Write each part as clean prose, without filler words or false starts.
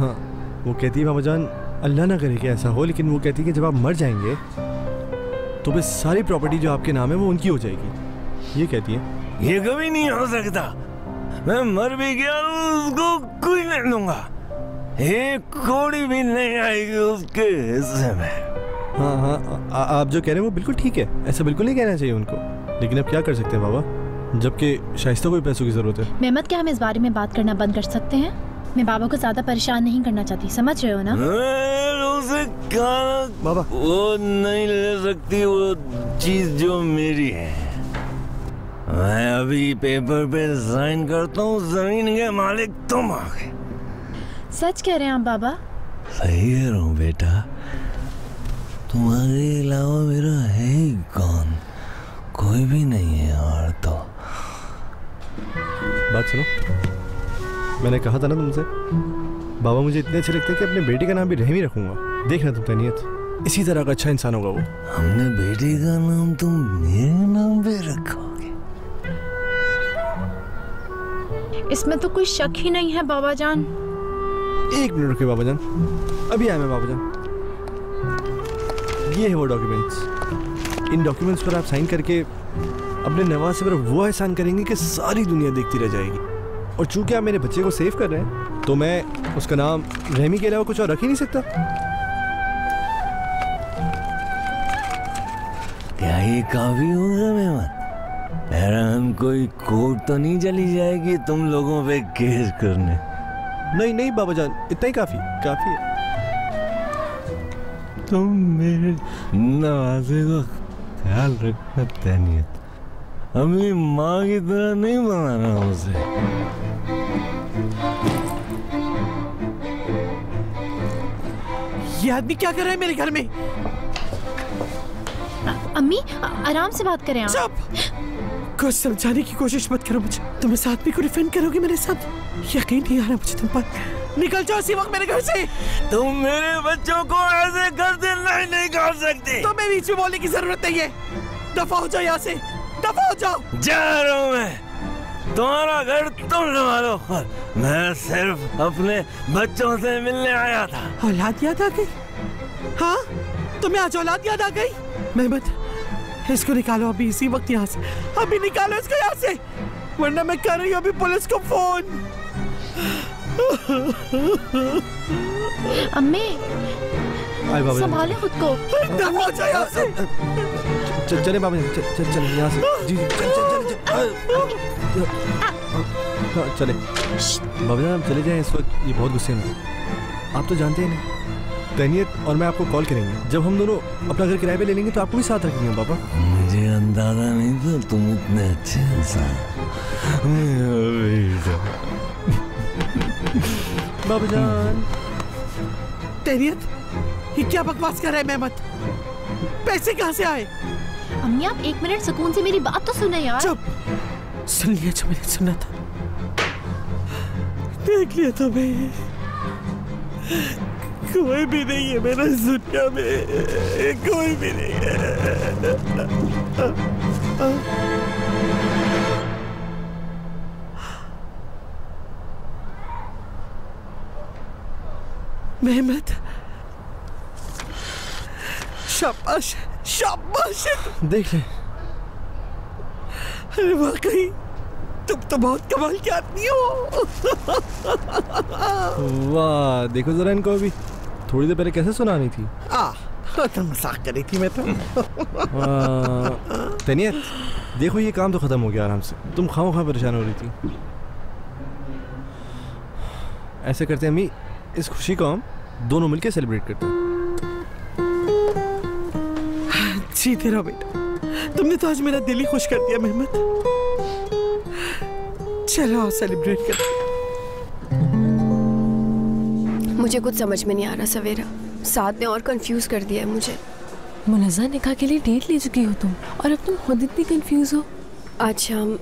हाँ, वो कहती है बाबा जान अल्लाह ना करे कि ऐसा हो, लेकिन वो कहती है कि जब आप मर जाएंगे तो फिर सारी प्रॉपर्टी जो आपके नाम है वो उनकी हो जाएगी। ये कहती है। ये कभी नहीं हो सकता, मैं मर भी गया उसको कोई नहीं लूंगा, एक कौड़ी भी नहीं आएगी उसके हिस्से में। हाँ हाँ, आप जो कह रहे हैं वो बिल्कुल ठीक है, ऐसा बिल्कुल नहीं कहना चाहिए उनको, लेकिन अब क्या कर सकते हैं बाबा, जबकि शाइस्ता को भी पैसों की जरूरत है। मेहमत, क्या हम इस बारे में बात करना बंद कर सकते हैं? मैं बाबा को ज्यादा परेशान नहीं करना चाहती, समझ रहे हो ना? उसे बाबा वो नहीं ले सकती वो चीज जो मेरी है। मैं अभी पेपर पे साइन करता हूँ, जमीन के मालिक तुम आ गए। सच कह रहे हैं आप बाबा? सही कह रहा हूँ बेटा, तुम्हारे अलावा मेरा है ही कौन, कोई भी नहीं है। और तो बात सुनो, मैंने कहा था ना तुमसे, बाबा मुझे इतने अच्छे लगते हैं कि अपने बेटे का नाम भी रहमी रखूंगा। देखना तुम तनीयत, इसी तरह का अच्छा इंसान होगा वो। हमने बेटे का नाम तुम मेरे नाम पे रखोगे? इसमें तो कोई शक ही नहीं है बाबा जान। एक मिनट रुकिए बाबा जान, अभी आए मैं बाबा जान। ये है वो डॉक्यूमेंट्स, इन डॉक्यूमेंट्स पर आप साइन करके अपने नवाज से मेरा वो एहसान करेंगे कि सारी दुनिया देखती रह जाएगी। और चूंकि आप मेरे बच्चे को सेव कर रहे हैं तो मैं उसका नाम रहमी के अलावा कुछ और रख ही नहीं सकता। क्या ये काफी होगा मेहमान? हैरान कोई कोर्ट तो नहीं चली जाएगी तुम लोगों पे केस करने? नहीं नहीं बाबा जान, इतना ही काफी है। तुम मेरे नवाजे का ख्याल रखना तनीयत, अपनी माँ की तरह नहीं बनाना उसे। ये आदमी क्या कर रहा है मेरे घर में? अम्मी आराम से बात करें आप। चुप! कुछ समझाने की कोशिश मत करो मुझे। तुम इस आदमी को डिफेंड करोगे मेरे साथ? यकीन नहीं आ रहा मुझे तुम पर। निकल जाओ इसी वक्त मेरे घर से। तुम मेरे बच्चों को ऐसे घर से नहीं कर सकती। तुम्हें बीच में बोलने की जरूरत नहीं है। दफा हो जाओ यहाँ से, दफा हो जाओ। जा रहा हूँ मैं, तुम्हारा घर तुम संभालो, मैं सिर्फ अपने बच्चों से मिलने आया था। औलाद याद आ गई? हाँ, तुम्हें आज औलाद याद आ गई? मेहमत, इसको निकालो अभी इसी वक्त यहाँ से, अभी निकालो इसको यहाँ से, वरना मैं कर रही हूँ अभी पुलिस को फोन। अम्मी संभाले खुद को। दफा हो जाओ यहाँ से। चले बाबा चल यहाँ से। जी चले बाबा जान, चले जाएं इस वक्त, ये बहुत गुस्से में। आप तो जानते हैं ना, तनीयत और मैं आपको कॉल करेंगे जब हम दोनों अपना घर किराए पे ले लेंगे, तो आपको भी साथ रखेंगे पापा। मुझे अंदाजा नहीं था तुम इतने अच्छे इंसान। बाबा जान। तनीयत, ये क्या बकवास कर रहा है मेहमत? पैसे कहाँ से आए? अम्मी आप एक मिनट सुकून से मेरी बात तो सुने यार। चुप! सुन लिया जो मैंने सुना था, देख लिया तुम्हें। कोई भी नहीं है मेरा इस दुनिया में, कोई भी नहीं है। मेहमत, शाबाश शाबाश। देख ले। अरे वाकई तुम तो बहुत कमाल के आदमी हो। वाह, देखो जरा इनको, अभी थोड़ी देर पहले कैसे सुनानी थी। तो मजाक कर रही थी मैं तो। तनीयत देखो, ये काम तो खत्म हो गया आराम से, तुम खाओ परेशान हो रही थी। ऐसे करते हैं अम्मी, इस खुशी को हम दोनों मिलकर सेलिब्रेट करते हैं। जी तेरा बेटा, तुमने तो आज मेरा दिल ही खुश कर दिया मेहमत। चलो सेलिब्रेट करते। मुझे कुछ समझ में नहीं आ रहा सवेरा, साथ में और कंफ्यूज कर दिया है मुझे। मुनज़्ज़ा, निकाह के लिए डेट ले चुकी हो तुम, और अब तुम खुद इतनी कंफ्यूज हो। आज शाम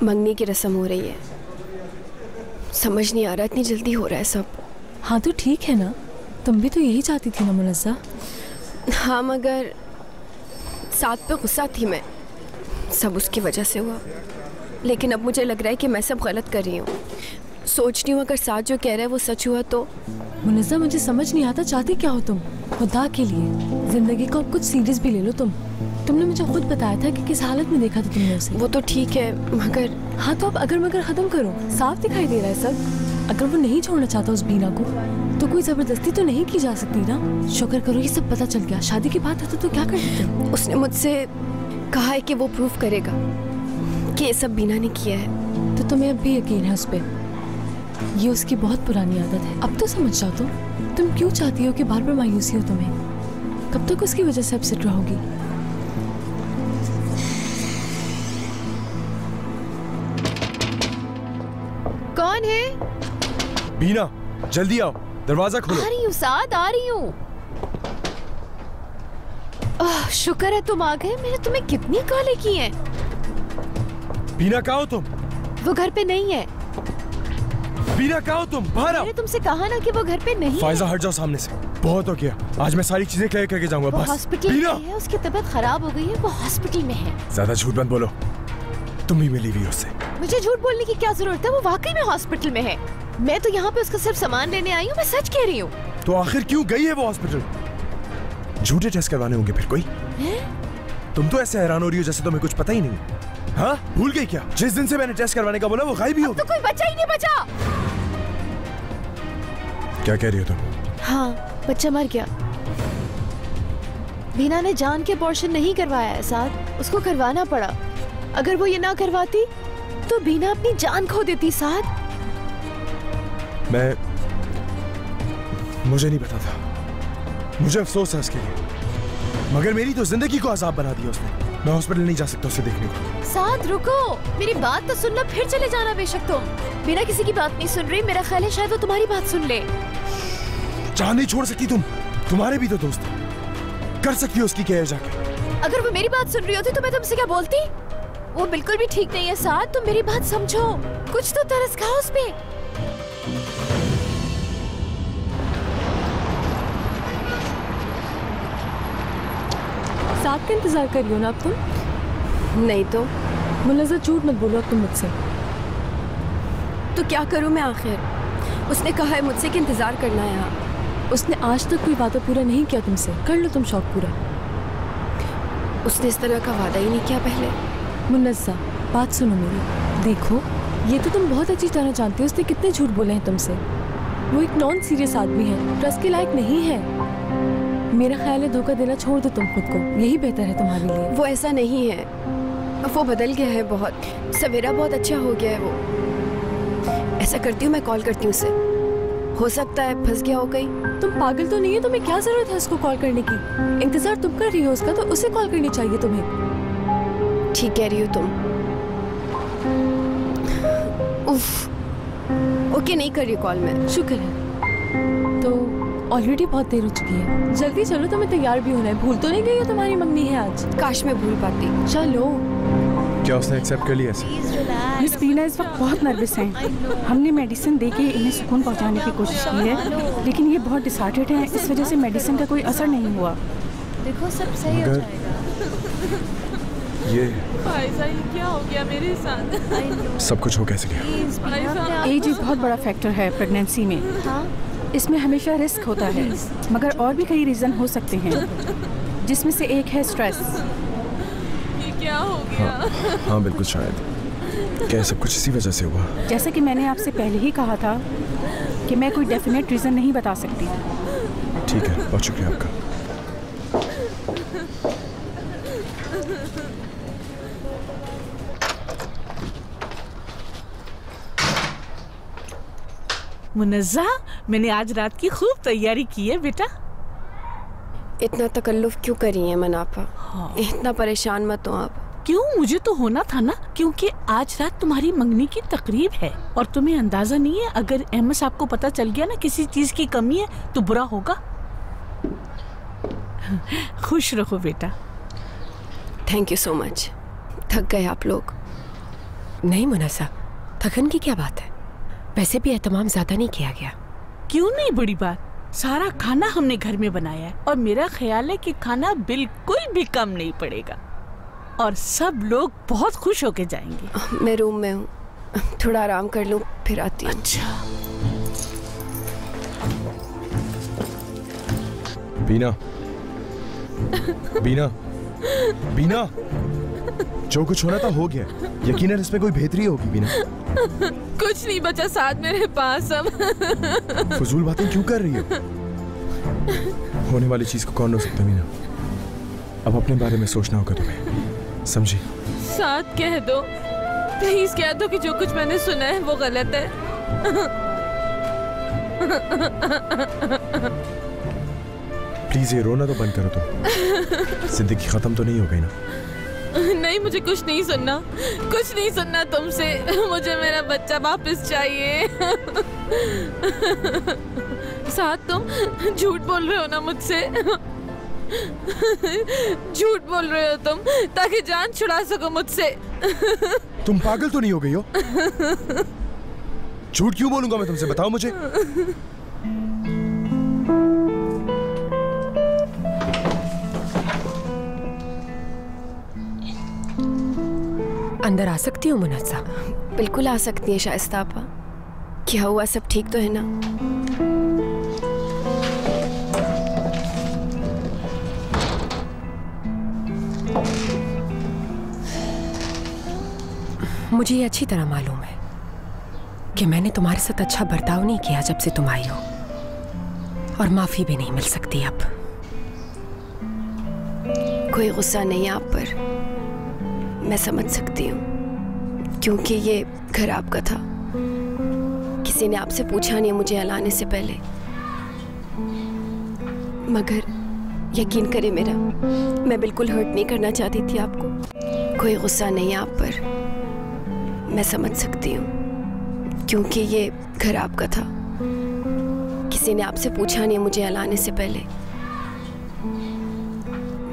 मंगनी की रस्म हो रही है, समझ नहीं आ रहा इतनी जल्दी हो रहा है सब। हाँ तो ठीक है ना, तुम भी तो यही चाहती थी ना मुनज़्ज़ा। हाँ मगर साथ पे गुस्सा थी मैं, सब उसकी वजह से हुआ। लेकिन अब मुझे लग रहा है कि मैं सब गलत कर रही हूँ। सोच रही हूँ अगर साथ जो कह रहा है वो सच हुआ तो। मुनज़्ज़ा, मुझे समझ नहीं आता चाहती क्या हो तुम? खुदा के लिए जिंदगी को अब कुछ सीरियस भी ले लो तुम। तुमने मुझे खुद बताया था कि किस हालत में देखा था तुमने उसे। वो तो ठीक है मगर। हाँ तो अब अगर मगर खत्म करो, साफ दिखाई दे रहा है सब। अगर वो नहीं छोड़ना चाहता उस बीना को तो कोई जबरदस्ती तो नहीं की जा सकती ना। शुक्र करो ये सब पता चल गया। शादी की बात है तो क्या कर देते? उसने मुझसे कहा है कि वो प्रूफ करेगा कि ये सब बीना ने किया है। तो तुम्हें अब भी यकीन है उस पर? ये उसकी बहुत पुरानी आदत है। अब तो समझ जाओ तुम क्यों चाहती हो कि बार बार मायूसी हो तुम्हें? कब तक उसकी वजह से अपसेट रहोगी? कौन है? बीना, जल्दी आओ, दरवाजा खोलो। आ रही हूँ साथ, आ रही हूँ। शुक्र है तुम आ गए। मैंने तुम्हें कितनी कॉलें की हैं। बीना, कहाँ हो तुम? वो घर पे नहीं है। बीना, कहाँ हो तुम? बाहर आओ। मैंने तुमसे कहा ना कि वो घर पे नहीं फायजा, है। हट जाओ सामने से। बहुत हो गया, आज मैं सारी चीजें क्लियर करके जाऊंगा। वो बस हॉस्पिटल में है, उसकी तबीयत खराब हो गई है, वो हॉस्पिटल में है। ज्यादा झूठ मत बोलो, तुम ही मिली हुई उससे। मुझे झूठ बोलने की क्या जरूरत है? वो वाकई में हॉस्पिटल में है। मैं तो यहाँ पे उसका सिर्फ सामान लेने आई हूँ। मैं सच कह रही हूँ। तो आखिर क्यों गई है वो हॉस्पिटल? झूठे टेस्ट करवाने होंगे फिर कोई। तुम तो ऐसे हैरान हो रही हो जैसे तुम्हें कुछ पता ही नहीं। हाँ, भूल गई क्या? जिस दिन से मैंने टेस्ट करवाने का बोला वो गायब ही हो गई। तो कोई बच्चा ही नहीं बचा। क्या कह रही हो तुम? हाँ, बच्चा मर गया। बीना ने जान के अबॉर्शन नहीं करवाया है साथ, उसको करवाना पड़ा। अगर वो ये ना करवाती तो बीना अपनी जान खो देती साथ। मुझे नहीं पता था। मुझे अफसोस है उसके लिए, मगर मेरी तो जिंदगी को अजाब बना दिया उसने। मैं हॉस्पिटल नहीं जा सकता उसे देखने को। साथ रुको, मेरी बात तो सुनना, फिर चले जाना बेशक तुम। बिना किसी की बात नहीं सुन रही। मेरा ख्याल है शायद वो तुम्हारी बात सुन ले। जान नहीं छोड़ सकती तुम? तुम्हारे भी तो दोस्त हैं। कर सकती हो उसकी केयर जाके। अगर वो मेरी बात सुन रही होती तो मैं तुमसे क्या बोलती? वो बिल्कुल भी ठीक नहीं है साथ। तुम मेरी बात समझो, कुछ तो तरस खाओ उस पे। साथ का इंतजार करियो ना अब तुम। नहीं तो मुनज़्ज़ा, झूठ मत बोलो अब तुम मुझसे। तो क्या करूं मैं आखिर? उसने कहा है मुझसे कि इंतजार करना है यहाँ। उसने आज तक कोई वादा पूरा नहीं किया तुमसे। कर लो तुम शौक पूरा। उसने इस तरह का वादा ही नहीं किया पहले। मुनज़्ज़ा, बात सुनो मेरी। देखो, ये तो तुम बहुत अच्छी तरह जानती हो उसने कितने झूठ बोले हैं तुमसे। वो एक नॉन सीरियस आदमी है, ट्रस्ट के लायक नहीं है। मेरा ख्याल है धोखा देना छोड़ दो तुम खुद को, यही बेहतर है तुम्हारे लिए। वो ऐसा नहीं है, वो बदल गया है बहुत। सवेरा बहुत अच्छा हो गया है वो। ऐसा करती हूँ, मैं कॉल करती हूँ उसे। हो सकता है फंस गया हो कहीं। तुम पागल तो नहीं है? तुम्हें क्या जरूरत है उसको कॉल करने की? इंतजार तुम कर रही हो उसका, तो उसे कॉल करनी चाहिए तुम्हें। ठीक कह रही हो तुम। उफ, ओके, नहीं कर रही कॉल मैं। शुक्र है। तो ऑलरेडी बहुत देर हो चुकी है, जल्दी चलो, तुम्हें तैयार भी होना है। भूल तो नहीं गई हो तुम्हारी मंगनी है आज? काश मैं भूल पाती। चलो। क्या उसने एक्सेप्ट कर लिया? मिस बीना इस वक्त बहुत नर्वस हैं। हमने मेडिसिन देके इन्हें सुकून पहुंचाने की कोशिश की है, लेकिन ये बहुत डिसहार्टेड हैं। इस वजह से मेडिसिन का कोई असर नहीं हुआ। देखो सब सही हो जाएगा। ये फायजा, ये क्या हो गया मेरे साथ? सब कुछ हो कैसे गया? एज एक बहुत बड़ा फैक्टर है प्रेगनेंसी में। इसमें हमेशा रिस्क होता है, मगर और भी कई रीज़न हो सकते हैं, जिसमें से एक है स्ट्रेस। ये क्या हो गया? हाँ बिल्कुल, शायद क्या सब कुछ इसी वजह से हुआ। जैसा कि मैंने आपसे पहले ही कहा था कि मैं कोई डेफिनेट रीज़न नहीं बता सकती। ठीक है, बहुत शुक्रिया आपका। मुनज़्ज़ा, मैंने आज रात की खूब तैयारी की है बेटा। इतना तकल्लुफ क्यों कर रही हैं मनाफा? इतना परेशान मत हो आप। क्यों? मुझे तो होना था ना, क्योंकि आज रात तुम्हारी मंगनी की तकरीब है। और तुम्हें अंदाजा नहीं है, अगर अहमद साहब को पता चल गया ना किसी चीज की कमी है तो बुरा होगा। खुश रहो बेटा। Thank you so much. थक गए आप लोग? नहीं मुनज़्ज़ा, थकन की क्या बात है? वैसे भी एहतमाम ज्यादा नहीं किया गया। क्यों नहीं? बड़ी बात। सारा खाना हमने घर में बनाया है और मेरा ख्याल है कि खाना बिल्कुल भी कम नहीं पड़ेगा और सब लोग बहुत खुश होके जाएंगे। मैं रूम में हूँ। थोड़ा आराम कर लूं फिर आती हूँ। अच्छा। बीना, बीना, बीना, जो कुछ होना था हो गया। यकीनन इसमें कोई बेहतरी होगी बीना। कुछ नहीं बचा साथ मेरे पास अब। फजूल बातें क्यों कर रही हो? होने वाली चीज को कौन रोक सकता बीना? अब अपने बारे में सोचना होगा तुम्हें, समझी? साथ कह दो, प्लीज कह दो कि जो कुछ मैंने सुना है वो गलत है। प्लीज ये रोना तो बंद करो तुम। जिंदगी खत्म तो नहीं हो गई ना? नहीं, मुझे कुछ नहीं सुनना, कुछ नहीं सुनना तुमसे। मुझे मेरा बच्चा वापस चाहिए। साथ तुम झूठ बोल रहे हो ना मुझसे? झूठ बोल रहे हो तुम ताकि जान छुड़ा सको मुझसे। तुम पागल तो नहीं हो गई हो? झूठ क्यों बोलूंगा मैं तुमसे, बताओ मुझे। अंदर आ सकती हूँ मुनस्सा? बिल्कुल आ सकती है शाइस्ता आपा। क्या हुआ, सब ठीक तो है ना? मुझे ये अच्छी तरह मालूम है कि मैंने तुम्हारे साथ अच्छा बर्ताव नहीं किया जब से तुम आई हो, और माफी भी नहीं मिल सकती अब। कोई गुस्सा नहीं आप पर, मैं समझ सकती हूँ, क्योंकि ये घर आपका था। किसी ने आपसे पूछा नहीं मुझे लाने से पहले। मगर यकीन करें मेरा, मैं बिल्कुल हर्ट नहीं करना चाहती थी आपको। कोई गुस्सा नहीं आप पर, मैं समझ सकती हूँ, क्योंकि ये घर आपका था। किसी ने आपसे पूछा नहीं मुझे लाने से पहले।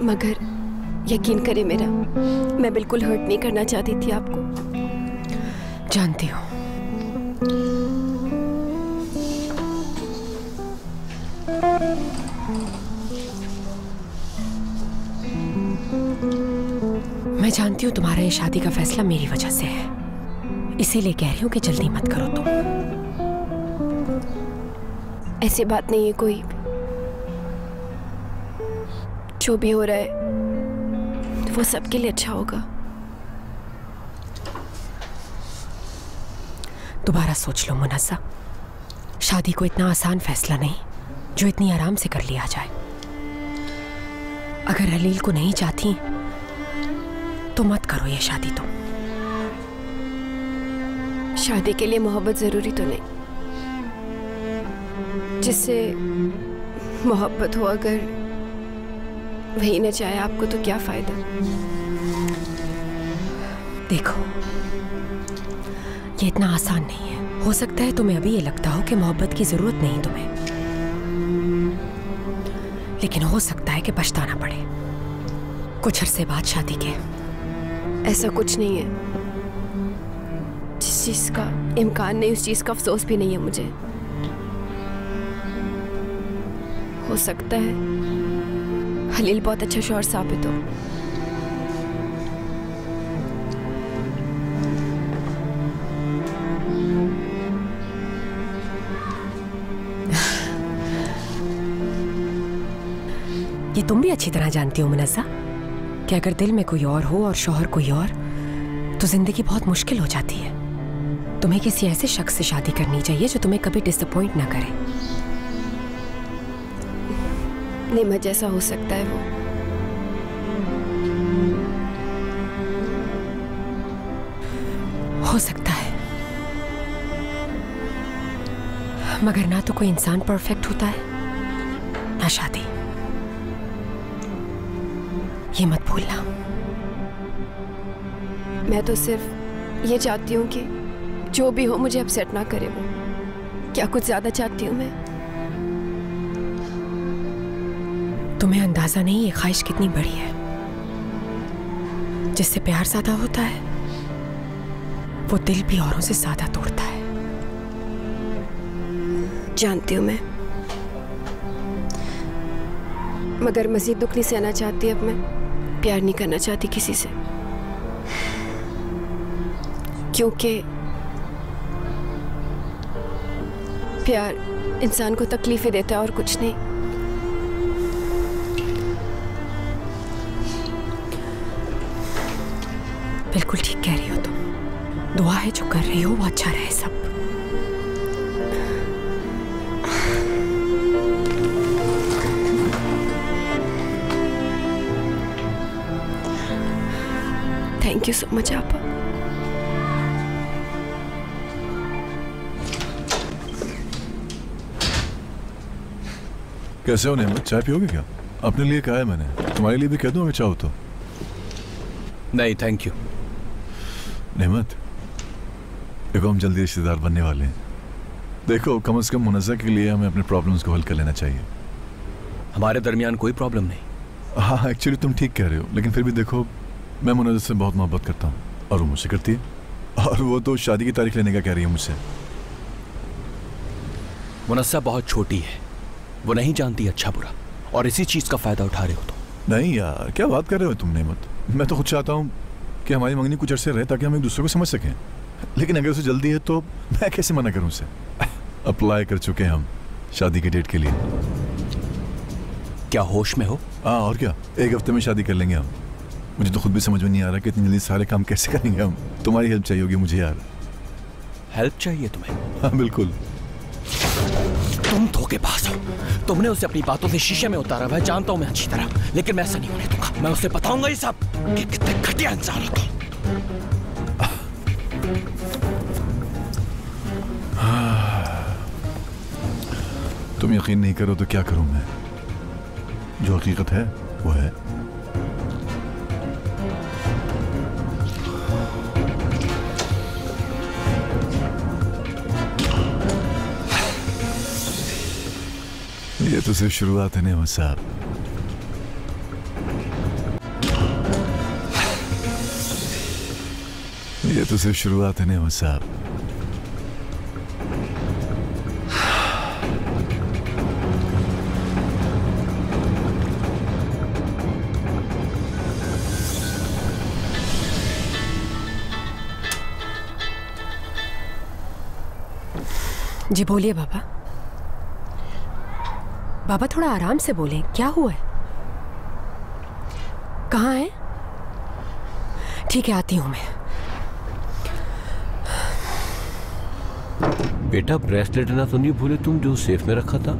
मगर यकीन करें मेरा, मैं बिल्कुल हर्ट नहीं करना चाहती थी आपको। जानती हूँ। मैं जानती हूँ तुम्हारा ये शादी का फैसला मेरी वजह से है, इसीलिए कह रही हूँ कि जल्दी मत करो तुम। ऐसी बात नहीं है कोई। जो भी हो रहा है वो सबके लिए अच्छा होगा। दोबारा सोच लो मुनस्सा, शादी को इतना आसान फैसला नहीं जो इतनी आराम से कर लिया जाए। अगर हलील को नहीं चाहती तो मत करो ये शादी। तुम शादी के लिए मोहब्बत जरूरी तो नहीं। जिससे मोहब्बत हो अगर वही न चाहे आपको तो क्या फायदा। देखो ये इतना आसान नहीं है। हो सकता है तुम्हें अभी ये लगता हो कि मोहब्बत की जरूरत नहीं तुम्हें, लेकिन हो सकता है कि पछताना पड़े कुछ अरसे बाद शादी के। ऐसा कुछ नहीं है। जिस चीज का इम्कान नहीं उस चीज का अफसोस भी नहीं है मुझे। हो सकता है हलील बहुत अच्छा शौहर साबित हो। ये तुम भी अच्छी तरह जानती हो मुनस्सा कि अगर दिल में कोई और हो और शौहर कोई और तो जिंदगी बहुत मुश्किल हो जाती है। तुम्हें किसी ऐसे शख्स से शादी करनी चाहिए जो तुम्हें कभी डिसअपॉइंट ना करे। निमा जैसा हो सकता है वो। हो सकता है, मगर ना तो कोई इंसान परफेक्ट होता है ना शादी। ये मत भूलना। मैं तो सिर्फ ये चाहती हूँ कि जो भी हो मुझे अपसेट ना करे वो। क्या कुछ ज्यादा चाहती हूँ मैं? तुम्हें अंदाजा नहीं ये ख्वाहिश कितनी बड़ी है। जिससे प्यार ज्यादा होता है वो दिल भी औरों से ज्यादा तोड़ता है। जानती हूँ मैं, मगर मजीद दुख नहीं सहना चाहती। अब मैं प्यार नहीं करना चाहती किसी से, क्योंकि प्यार इंसान को तकलीफें देता है और कुछ नहीं। बिल्कुल ठीक कह रही हो तुम। दुआ है जो कर रही हो वो अच्छा रहे सब। थैंक यू सो मच आपा। कैसे हो नेमत, चाय पियोगे क्या? अपने लिए कहा है मैंने, तुम्हारे लिए भी कह दूं अगर चाहो तो। नहीं थैंक यू। नेमत देखो, हम जल्दी रिश्तेदार बनने वाले हैं। देखो कम से कम मुनज़्ज़ा के लिए हमें अपने प्रॉब्लम्स को हल कर लेना चाहिए। हमारे दरमियान कोई प्रॉब्लम नहीं। हाँ एक्चुअली तुम ठीक कह रहे हो, लेकिन फिर भी देखो मैं मुनज़्ज़ा से बहुत मोहब्बत करता हूँ और वो मुझसे करती है, और वो तो शादी की तारीख लेने का कह रही है मुझसे। मुनज़्ज़ा बहुत छोटी है, वो नहीं जानती अच्छा बुरा, और इसी चीज का फायदा उठा रहे हो तुम। नहीं यार, क्या बात कर रहे हो तुम नेमत। मैं तो खुद चाहता हूँ कि हमारी मंगनी कुछ अरसे रहे ताकि हम एक दूसरे को समझ सकें, लेकिन अगर उसे जल्दी है तो मैं कैसे मना करूँ उसे। अप्लाई कर चुके हैं हम शादी के डेट के लिए। क्या होश में हो? हाँ और क्या, एक हफ्ते में शादी कर लेंगे हम। मुझे तो खुद भी समझ में नहीं आ रहा कि इतनी जल्दी सारे काम कैसे करेंगे हम। तुम्हारी हेल्प चाहिए होगी मुझे यार। हेल्प चाहिए तुम्हें? हाँ बिल्कुल। तुम धोखेबाज हो। तुमने उसे अपनी बातों से शीशे में उतारा हुआ है, जानता हूं मैं अच्छी तरह, लेकिन मैं ऐसा नहीं होने दूंगा। मैं उसे बताऊंगा ये सब कि कितने घटिया इंसान हो तुम। तुम यकीन नहीं करो तो क्या करूं मैं? जो हकीकत है वो है। ये तो सिर्फ शुरुआत है नेमत साहब। ये तो सिर्फ शुरुआत है नेमत साहब। जी बोलिए बाबा। बाबा थोड़ा आराम से बोले, क्या हुआ है? कहाँ है? ठीक है आती हूं मैं। बेटा ब्रेसलेट ना तो नहीं भूले तुम जो सेफ में रखा था?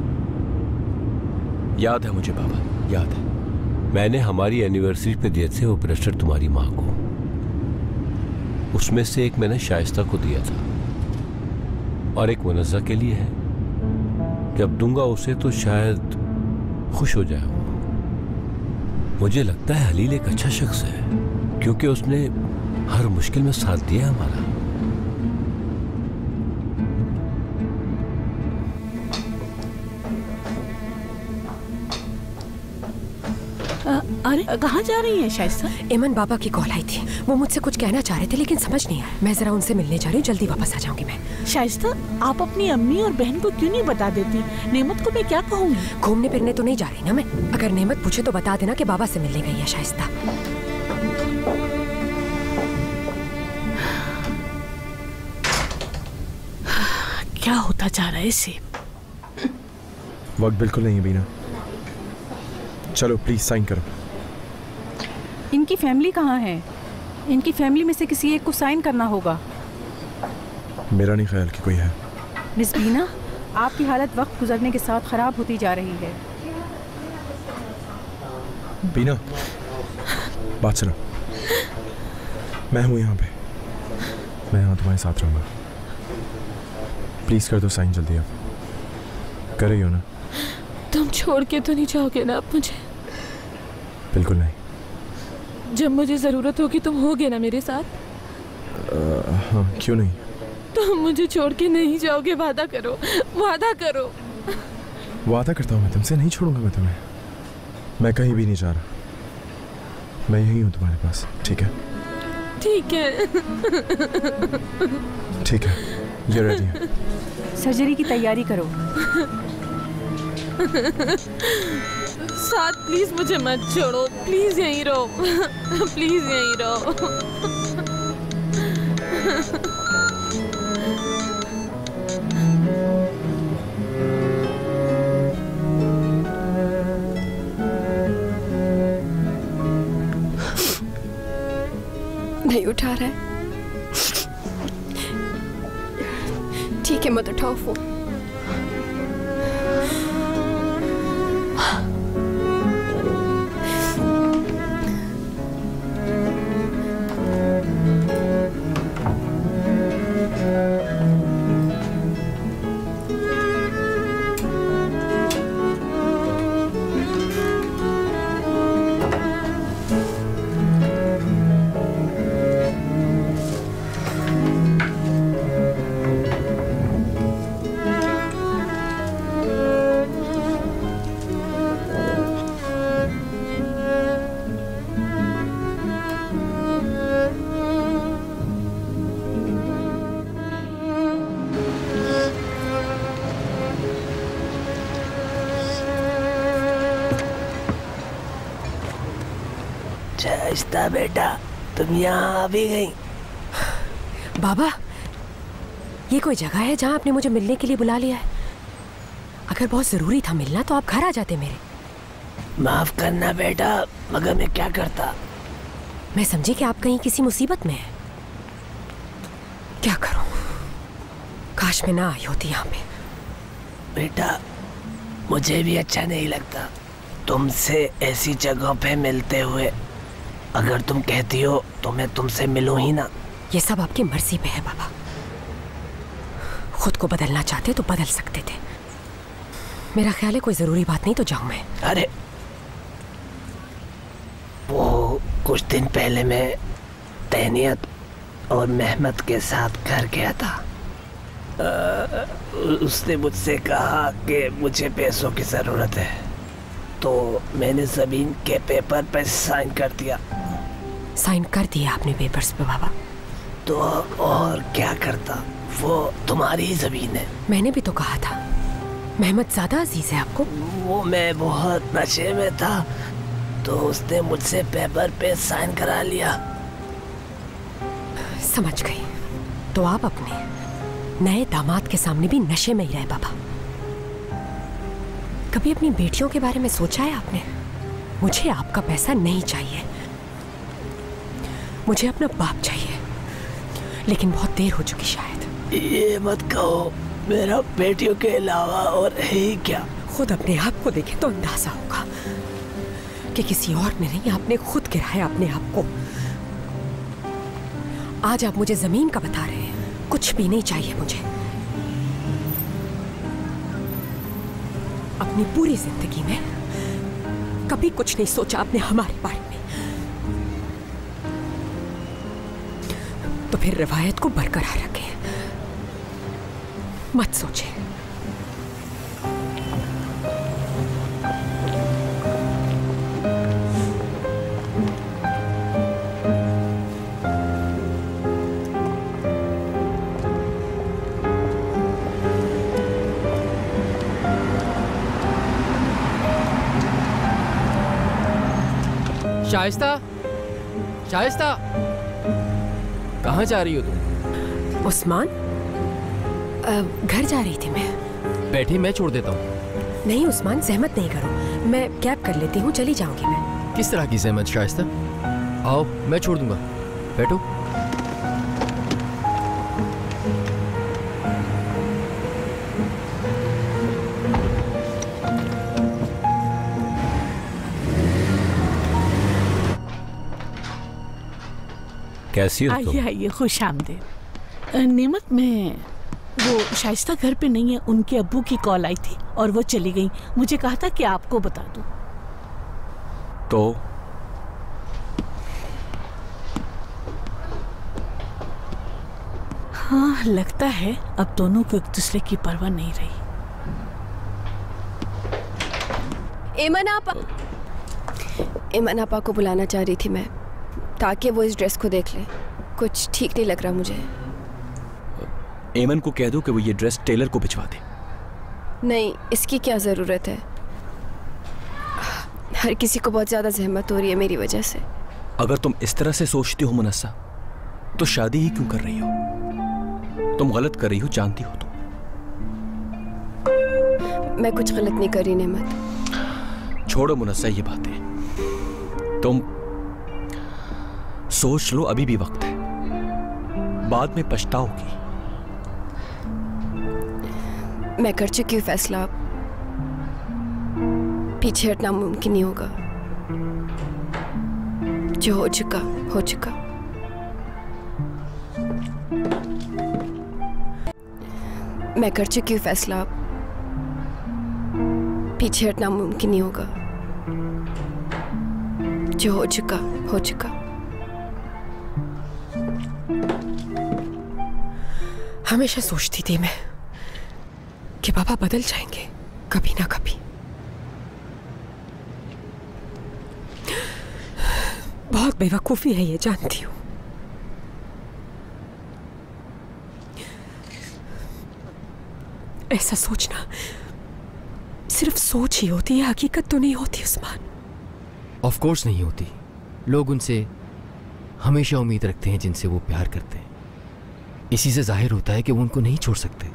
याद है मुझे बाबा, याद है। मैंने हमारी एनिवर्सरी पे दिए थे वो ब्रेसलेट तुम्हारी माँ को। उसमें से एक मैंने शाइस्ता को दिया था और एक मुनज़्ज़ा के लिए है। जब दूंगा उसे तो शायद खुश हो जाए वो। मुझे लगता है हलील एक अच्छा शख्स है, क्योंकि उसने हर मुश्किल में साथ दिया हमारा। अरे कहाँ जा रही है शाइस्ता? एमन बाबा की कॉल आई थी, वो मुझसे कुछ कहना चाह रहे थे लेकिन समझ नहीं आया। मैं जरा उनसे मिलने जा रही हूँ, जल्दी वापस आ जाऊंगी मैं। शाइस्ता आप अपनी अम्मी और बहन को क्यों नहीं बता देती? नेमत को मैं क्या कहूँगी? घूमने फिरने तो नहीं जा रही ना मैं। अगर नेमत पूछे तो बता देना कि बाबा से मिलने गई है शाइस्ता। क्या होता जा रहा है इसे? वक्त बिल्कुल नहीं है बीना, चलो प्लीज साइन करो। इनकी फैमिली कहाँ है? इनकी फैमिली में से किसी एक को साइन करना होगा। मेरा नहीं ख्याल कि कोई है। मिस बीना, आपकी हालत वक्त गुजरने के साथ खराब होती जा रही है। बीना बात सुनो, मैं हूँ यहाँ पे, मैं यहाँ तुम्हारे साथ रहूँगा। प्लीज कर दो साइन जल्दी। अब कर रही हो ना? तुम छोड़ के तो नहीं जाओगे ना अब मुझे? बिल्कुल नहीं। जब मुझे जरूरत होगी तुम होगे ना मेरे साथ? हाँ क्यों नहीं। तुम मुझे छोड़ के नहीं जाओगे, वादा करो, वादा करो। वादा करता हूँ मैं तुमसे नहीं छोड़ूंगा मैं तुम्हें। मैं कहीं भी नहीं जा रहा, मैं यही हूँ तुम्हारे पास। ठीक है? ठीक है। ठीक है, ये रेडी है। सर्जरी की तैयारी करो। साथ प्लीज मुझे मत छोड़ो, प्लीज यहीं रहो, प्लीज यहीं रहो। नहीं उठा रहा है। ठीक है, मत उठाओ फोन। शाइस्ता बेटा, तुम यहाँ आ भी गई। बाबा, ये कोई जगह है जहाँ आपने मुझे मिलने के लिए बुला लिया है? अगर बहुत जरूरी था मिलना तो आप घर आ जाते मेरे। माफ करना बेटा, मगर मैं क्या करता। मैं समझी कि आप कहीं किसी मुसीबत में हैं। क्या करूं? काश मैं ना आई होती यहाँ पे। बेटा, मुझे भी अच्छा नहीं लगता तुमसे ऐसी जगहों पे मिलते हुए। अगर तुम कहती हो तो मैं तुमसे मिलूं ही ना। ये सब आपकी मर्जी पे है बाबा। खुद को बदलना चाहते तो बदल सकते थे। मेरा ख्याल है कोई जरूरी बात नहीं तो जाऊं मैं। अरे वो कुछ दिन पहले मैं तहनीत और मेहमत के साथ घर गया था। उसने मुझसे कहा कि मुझे पैसों की जरूरत है, तो मैंने जमीन के पेपर पर साइन कर दिया। साइन कर दिया आपने पेपर्स पे बाबा? तो और क्या करता, वो तुम्हारी ही जमीन है। मैंने भी तो कहा था। मेहमत ज्यादा अजीज है आपको? वो मैं बहुत नशे में था तो उसने मुझसे पेपर पे साइन करा लिया। समझ गई। तो आप अपने नए दामाद के सामने भी नशे में ही रहे बाबा। कभी अपनी बेटियों के बारे में सोचा है आपने? मुझे आपका पैसा नहीं चाहिए, मुझे अपना बाप चाहिए। लेकिन बहुत देर हो चुकी शायद। ये मत कहो, मेरा बेटियों के अलावा और है ही क्या। खुद अपने आप को देखें तो अंदाजा होगा कि किसी और ने नहीं, आपने खुद गिराया अपने आप को। आज आप मुझे जमीन का बता रहे हैं, कुछ भी नहीं चाहिए मुझे। अपनी पूरी जिंदगी में कभी कुछ नहीं सोचा आपने हमारे बारे में, तो फिर रिवायत को बरकरार रखें, मत सोचें। शाइस्ता, शाइस्ता, कहाँ जा रही हो तुम? उस्मान, घर जा रही थी मैं। बैठी, मैं छोड़ देता हूँ। नहीं उस्मान, सहमत नहीं करो, मैं कैब कर लेती हूँ, चली जाऊंगी मैं। किस तरह की सहमत शाइस्ता? आओ, मैं छोड़ दूंगा, बैठो। कैसी हो तुम? आइए आइए, खुश आमदीद। नेमत में वो शाइस्ता घर पे नहीं है, उनके अब्बू की कॉल आई थी और वो चली गई। मुझे कहा था कि आपको बता दूं। तो हाँ, लगता है अब दोनों को एक दूसरे की परवाह नहीं रही। एमन आपा को बुलाना चाह रही थी मैं, ताकि वो इस ड्रेस को देख ले। कुछ ठीक नहीं लग रहा मुझे। एमन को कह दो कि वो ये ड्रेस टेलर को भिजवा दे। नहीं, इसकी क्या ज़रूरत है? हर किसी को बहुत ज़्यादा जहमत हो रही है मेरी वजह से। अगर तुम इस तरह से सोचती हो मुनस्सा, तो शादी ही क्यों कर रही हो? तुम गलत कर रही हो, जानती हो तुम। मैं कुछ गलत नहीं कर रही नेमत। छोड़ो मुनस्सा ये बातें। तुम सोच लो, अभी भी वक्त है, बाद में पछताओगी। मैं कर चुकी हूँ फैसला, पीछे हटना मुमकिन नहीं होगा। जो हो चुका हो चुका। मैं कर चुकी हूँ फैसला, पीछे हटना मुमकिन नहीं होगा। जो हो चुका हो चुका। हमेशा सोचती थी मैं कि पापा बदल जाएंगे कभी ना कभी। बहुत बेवकूफी है ये, जानती हूँ। ऐसा सोचना सिर्फ सोच ही होती है, हकीकत तो नहीं होती उस्मान। ऑफ कोर्स नहीं होती। लोग उनसे हमेशा उम्मीद रखते हैं जिनसे वो प्यार करते हैं। इसी से जाहिर होता है कि वो उनको नहीं छोड़ सकते।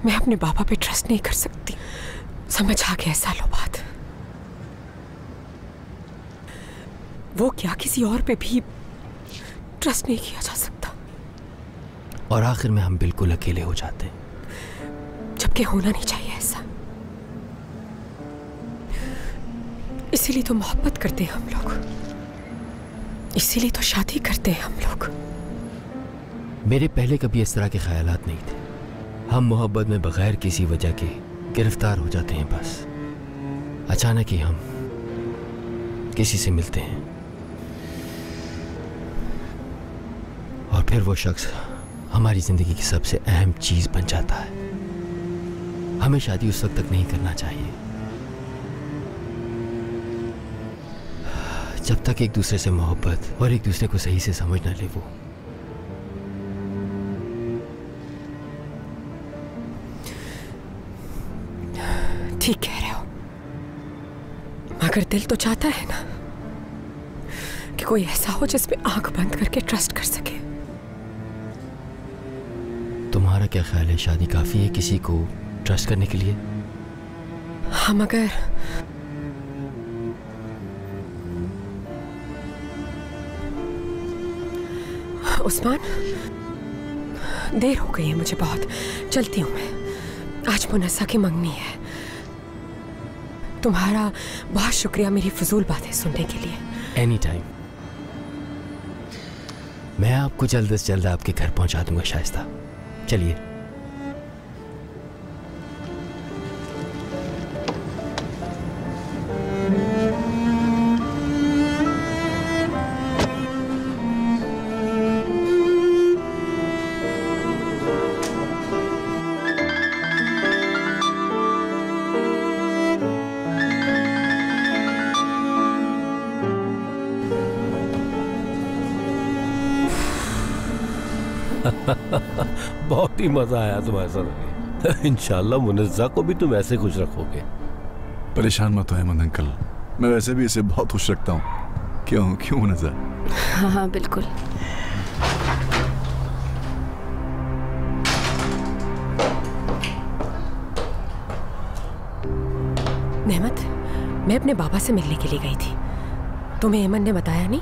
मैं अपने पापा पे ट्रस्ट नहीं कर सकती, समझ आ गया सालों बाद। वो क्या किसी और पे भी ट्रस्ट नहीं किया जा सकता। और आखिर में हम बिल्कुल अकेले हो जाते हैं, जबकि होना नहीं चाहिए ऐसा। इसीलिए तो मोहब्बत करते हैं हम लोग, इसीलिए तो शादी करते हैं हम लोग। मेरे पहले कभी इस तरह के ख्यालात नहीं थे। हम मोहब्बत में बगैर किसी वजह के गिरफ्तार हो जाते हैं। बस अचानक ही हम किसी से मिलते हैं और फिर वो शख्स हमारी जिंदगी की सबसे अहम चीज बन जाता है। हमें शादी उस वक्त तक नहीं करना चाहिए जब तक एक दूसरे से मोहब्बत और एक दूसरे को सही से समझ ना ले। वो ठीक कह रहे हो, मगर दिल तो चाहता है ना कि कोई ऐसा हो जिसमें आंख बंद करके ट्रस्ट कर सके। तुम्हारा क्या ख्याल है, शादी काफी है किसी को ट्रस्ट करने के लिए? हाँ, मगर उस्मान, देर हो गई है मुझे बहुत, चलती हूँ मैं। आज मुनस्सा की मंगनी है। तुम्हारा बहुत शुक्रिया मेरी फजूल बातें सुनने के लिए। Any time. मैं आपको जल्द से जल्द आपके घर पहुंचा दूंगा शाइस्ता। चलिए। बहुत ही मजा आया तुम्हारे साथ। इंशाल्लाह मुनज़्ज़ा को भी तुम ऐसे खुश रखोगे। परेशान मत हो अहमद अंकल, मैं वैसे भी इसे बहुत खुश रखता हूँ। क्यों मुनज़्ज़ा? हाँ हाँ बिल्कुल। नेमत, मैं अपने बाबा से मिलने के लिए गई थी। तुम्हें एमन ने बताया नहीं?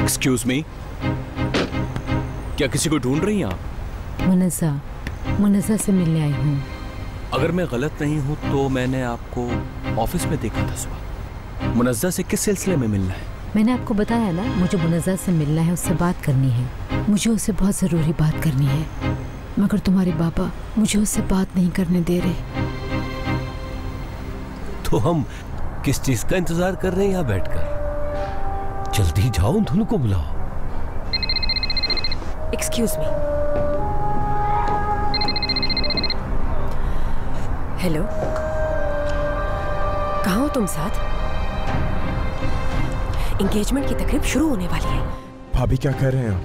एक्सक्यूज मी, क्या किसी को ढूंढ रही हैं आप? मुनज़्ज़ा से मिलने आई हूँ। अगर मैं गलत नहीं हूँ तो मैंने आपको ऑफिस में देखा था सुबह। मुनज़्ज़ा से किस सिलसिले में मिलना है? मैंने आपको बताया ना, मुझे मुनज़्ज़ा से मिलना है, उससे बात करनी है। मुझे उससे बहुत ज़रूरी बात करनी है, मगर तुम्हारे पापा मुझे उससे बात नहीं करने दे रहे। तो हम किस चीज का इंतजार कर रहे हैं यहाँ बैठकर? जल्दी जाओ, धुन को बुलाओ। Excuse me. हेलो, कहाँ हो तुम साथ? एंगेजमेंट की तकरीब शुरू होने वाली है। भाभी क्या कह रहे हैं आप?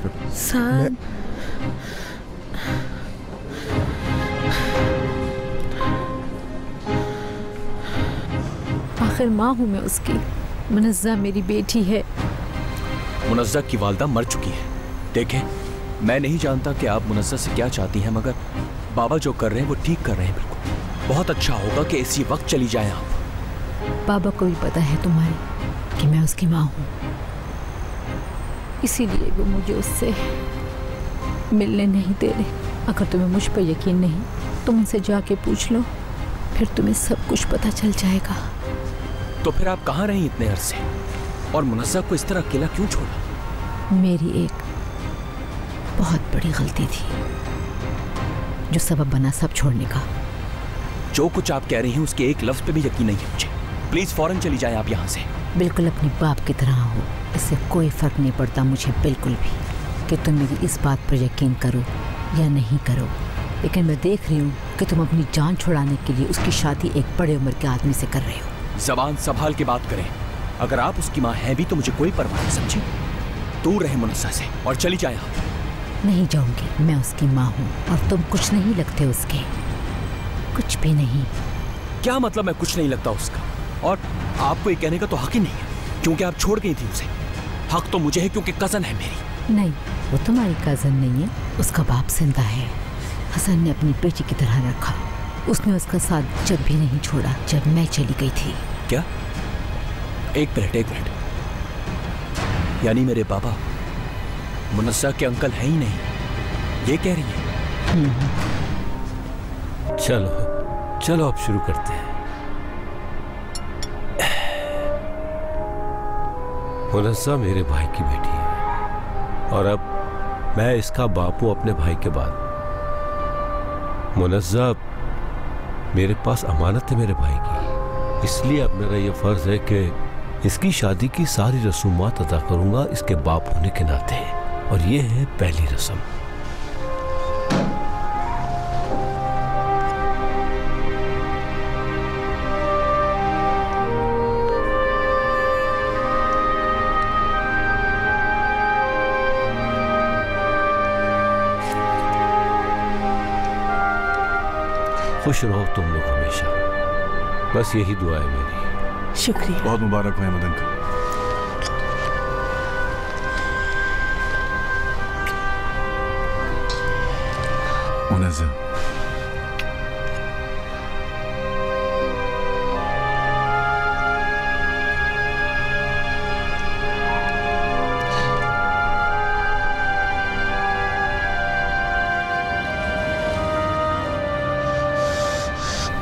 आखिर माँ हूँ मैं उसकी। मुनज़्ज़ा मेरी बेटी है। मुनज़्ज़ा की वालदा मर चुकी है। देखें, मैं नहीं जानता कि आप मुनज़्ज़ा से क्या चाहती हैं, मगर बाबा जो कर रहे हैं वो ठीक कर रहे हैं। बिल्कुल बहुत अच्छा होगा कि इसी वक्त चली जाएं आप। बाबा को भी पता है तुम्हारी कि मैं उसकी माँ हूँ, इसीलिए वो मुझे उससे मिलने नहीं दे रहे। अगर तुम्हें मुझ पर यकीन नहीं तुम उनसे जाके पूछ लो, फिर तुम्हें सब कुछ पता चल जाएगा। तो फिर आप कहाँ रही इतने अरसे, और मुनज़्ज़ा को इस तरह अकेला क्यों छोड़ा? मेरी एक बहुत बड़ी गलती थी जो सबब बना सब छोड़ने का। जो कुछ आप कह रही हैं उसके एक लफ्ज पे भी यकीन नहीं है मुझे। प्लीज फौरन चली जाएं आप यहाँ से। बिल्कुल अपनी बाप की तरह हो, इससे कोई फर्क नहीं पड़ता मुझे बिल्कुल भी कि तुम मेरी इस बात पर यकीन करो या नहीं करो। लेकिन मैं देख रही हूँ कि तुम अपनी जान छुड़ाने के लिए उसकी शादी एक बड़े उम्र के आदमी से कर रहे हो। जबान संभाल के बात करें। अगर आप उसकी माँ हैं भी तो मुझे कोई परवाह नहीं, समझी? दूर रहे मुनज़्ज़ा से और चली जाएं आप। नहीं जाऊंगी, मैं उसकी माँ हूँ और तुम कुछ नहीं लगते उसके, कुछ भी नहीं। क्या मतलब मैं कुछ नहीं लगता उसका? और आपको ये कहने का तो हक ही नहीं है क्योंकि आप छोड़ गई थी उसे। हक तो मुझे है क्योंकि कजन है मेरी। नहीं, वो तुम्हारी कजन नहीं है, उसका बाप जिंदा है। हसन ने अपनी बेटी की तरह रखा। उसने उसका साथ जब भी नहीं छोड़ा जब मैं चली गई थी। क्या? एक मिनट। यानी मेरे बाबा मुनज़्ज़ा के अंकल हैं ही नहीं, ये कह रही है? चलो अब शुरू करते हैं। मुनज़्ज़ा मेरे भाई की बेटी है और अब मैं इसका बाप हूं अपने भाई के बाद। मुनज़्ज़ा मेरे पास अमानत है मेरे भाई की, इसलिए अब मेरा यह फर्ज है कि इसकी शादी की सारी रसूमात अदा करूंगा इसके बाप होने के नाते, और ये है पहली रस्म। खुश रहो तुम लोग हमेशा, बस यही दुआ है मेरी। शुक्रिया। बहुत मुबारक हो अहमद अंकल। मुनज़्ज़ा,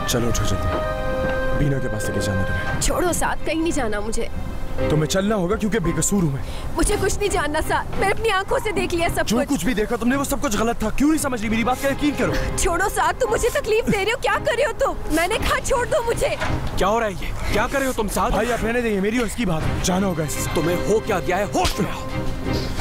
चलो उठो जल्दी, बीना के पास लेके जाना तुम्हें। छोड़ो साथ, कहीं नहीं जाना मुझे। तुम्हें चलना होगा क्योंकि बेकसूर हूँ मैं। मुझे कुछ नहीं जानना साथ, मैं अपनी आंखों से देख लिया सब जो कुछ। कुछ भी देखा तुमने वो सब कुछ गलत था, क्यों नहीं समझ रही? मेरी बात का यकीन करो। छोड़ो साथ, तुम मुझे तकलीफ दे रहे हो। क्या कर रहे हो तुम? मैंने कहा छोड़ दो मुझे। क्या हो रहा है ये? क्या कर रहे हो तुम साथ? भाई आप रहने देंगे, मेरी और इसकी बात जाना होगा इससे। तुम्हें हो क्या गया है? होश में आओ।